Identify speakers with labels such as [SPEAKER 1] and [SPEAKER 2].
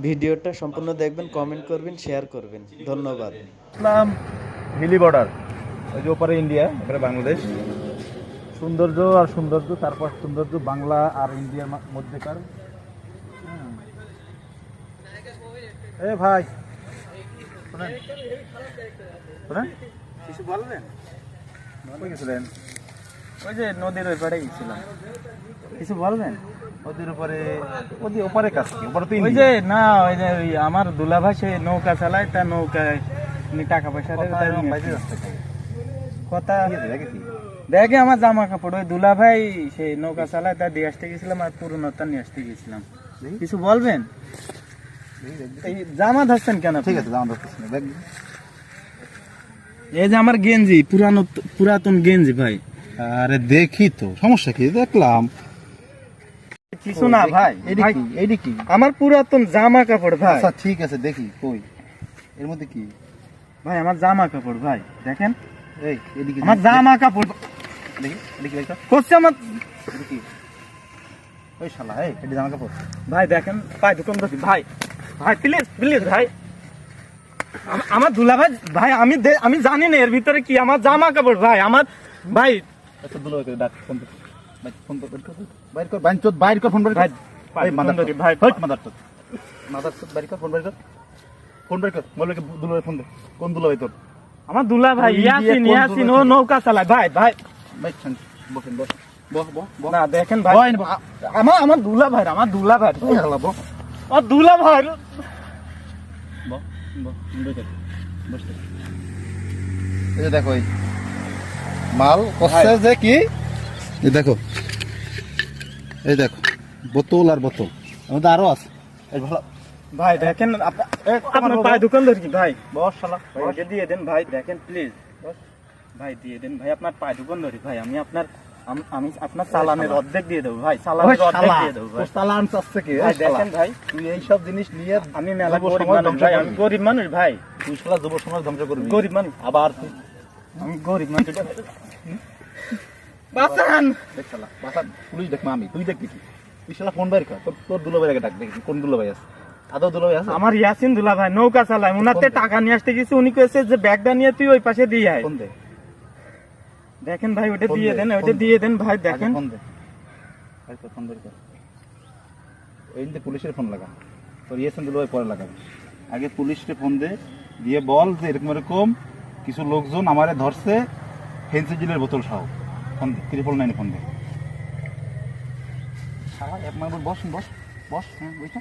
[SPEAKER 1] ভিডিওটা সম্পূর্ণ দেখবেন, কমেন্ট করবেন, শেয়ার করবেন। ধন্যবাদ।
[SPEAKER 2] ইসলাম হিলি বর্ডার, ওই যে ওপারে ইন্ডিয়া, এখানে বাংলাদেশ। সৌন্দর্য আর সৌন্দর্য, তারপর সৌন্দর্য বাংলা আর ইন্ডিয়ার মধ্যেকার। এ ভাই শোনেন, শোনেন,
[SPEAKER 1] কিছু বলবেন?
[SPEAKER 2] কই গেছিলেন?
[SPEAKER 1] ওই যে নদীর ওই পাড়ে গেছিলাম। কিছু বলবেন?
[SPEAKER 2] নদীর উপরে, ওই ওপারে কাজ কি? ওপারে তো
[SPEAKER 1] ওই যে না, ওই যে ওই আমার দুলাভাই সে নৌকা চালায়, তার নৌকায় উনি টাকা পয়সা দেয়, তাই নিয়ে
[SPEAKER 2] বাইরে
[SPEAKER 1] আসছে।
[SPEAKER 2] রাস্তা
[SPEAKER 1] কথা
[SPEAKER 2] দেখেছি।
[SPEAKER 1] দেখে আমার জামা কাপড়, ওই দুলাভাই সে নৌকা চালায়, তা দিয়ে আসতে গেছিলাম, আর পুরোনোটা নিয়ে আসতে গেছিলাম। কিছু বলবেন? এই জামা ধরছেন কেন আপনি?
[SPEAKER 2] ঠিক আছে, জামা ধরতেছি না, দেখ।
[SPEAKER 1] এই যে আমার গেঞ্জি, পুরাতন গেঞ্জি ভাই।
[SPEAKER 2] আরে দেখি তো, সমস্যা কি? দেখলাম
[SPEAKER 1] কিছু না ভাই, ভাই,
[SPEAKER 2] এইটা কি?
[SPEAKER 1] আমার পুরাতন জামা কাপড় ভাই।
[SPEAKER 2] আচ্ছা ঠিক আছে, দেখি কই এর মধ্যে কি।
[SPEAKER 1] ভাই আমার জামা কাপড় ভাই, দেখেন
[SPEAKER 2] এই এদিকে
[SPEAKER 1] আমার জামা কাপড়।
[SPEAKER 2] দেখি, এদিকে দেখো,
[SPEAKER 1] করছে আমার
[SPEAKER 2] দেখি। ওই শালা, এই এটা জামা কাপড়।
[SPEAKER 1] ভাই, দেখেন পাই দোকান ধরছি ভাই। ভাই প্লিজ প্লিজ ভাই, আমার দুলাভাই ভাই, আমি জানি না এর ভিতরে কি। আমার জামা কাপড় ভাই, আমার ভাই।
[SPEAKER 2] আচ্ছা দুলো করে ডাক, ফোন কর, ফোন কর, বাইর কর, বাইর কর ফোন, বাইর কর।
[SPEAKER 1] ভাই
[SPEAKER 2] এই মাদার
[SPEAKER 1] ধরি ভাই,
[SPEAKER 2] মাদার বাইর কর, ফোন বাইর কর, ফোন বাইর কর। বলকে দুলো ফোন দে। কোন দুলো তোর?
[SPEAKER 1] আমার দুলা ভাই ইয়াসিন, ইয়াসিন ও নৌকা চালায় ভাই। ভাই
[SPEAKER 2] ভাই বসেন, বস, বস, বস।
[SPEAKER 1] না দেখেন ভাই, আমার দুলা ভাই, আমার দুলা ভাই, আমার দুলা ভাই।
[SPEAKER 2] এই যে দেখো, এই মাল কষ্ট যে কি, এই দেখো, এই দেখো বোতল আর বোতল, আমাদের আরো আছে। এই ভালো
[SPEAKER 1] ভাই দেখেন, আপনার পায়ে দোকান ধরি ভাই।
[SPEAKER 2] বস শালা,
[SPEAKER 1] ভাই এটা দিয়ে দেন ভাই, দেখেন প্লিজ ভাই, দিয়ে দেন ভাই, আপনার পায়ে দোকান ধরি ভাই। আমি আপনার চালানের অর্ধেক দিয়ে দেবো ভাই, চালানের অর্ধেক দিয়ে দেবো ভাই।
[SPEAKER 2] চালান চাচ্ছে কি?
[SPEAKER 1] ভাই দেখেন ভাই,
[SPEAKER 2] তুই এই সব জিনিস নিয়ে
[SPEAKER 1] আমি মেলা
[SPEAKER 2] যুব
[SPEAKER 1] গরিব
[SPEAKER 2] সমাজ
[SPEAKER 1] মানুষ
[SPEAKER 2] ধ্বংস
[SPEAKER 1] ভাই,
[SPEAKER 2] করবি।
[SPEAKER 1] আমি গরিব মানুষ ভাই,
[SPEAKER 2] তুই শালা যুব সমাজ ধ্বংস করবি,
[SPEAKER 1] গরিব মানুষ,
[SPEAKER 2] আবার তুই
[SPEAKER 1] আমি গরিব মানুষ। বাঁচান
[SPEAKER 2] দেখ শালা, বাসা পুলিশ দেখ, আমি তুই দেখবি কি? তুই শালা ফোন বাইর কর, তোর দুলো ভাইকে ডাক, দেখি কোন দুলো ভাই আছে, আদৌ দুলো ভাই আছে?
[SPEAKER 1] আমার ইয়াসিন দুলা ভাই নৌকা চালায়, ওনাতে টাকা নিয়ে আসতে গেছি, উনি কয়েছে যে ব্যাগটা নিয়ে তুই ওই পাশে দিয়ে আয়।
[SPEAKER 2] ফোন দে,
[SPEAKER 1] দেখেন ভাই ওটা
[SPEAKER 2] ফোন
[SPEAKER 1] দিয়ে
[SPEAKER 2] দে,
[SPEAKER 1] দেন,
[SPEAKER 2] ফোন
[SPEAKER 1] ওটা
[SPEAKER 2] দে।
[SPEAKER 1] দিয়ে দেন ভাই, দেখেন।
[SPEAKER 2] ফোন দে, বাইর কর, ফোন বাইর কর। এই যে পুলিশের ফোন লাগা, তোর ইয়েছেন দুলো ভাই পরে লাগাবে। আগে পুলিশকে ফোন দে, দিয়ে বল যে এরকম এরকম কিছু লোকজন আমারে ধরছে ফেন্সিডিলের বোতল সহ। ফোন দে, 999 ফোন দে। শালা এক মাস বস বস বস, হ্যাঁ বুঝছো?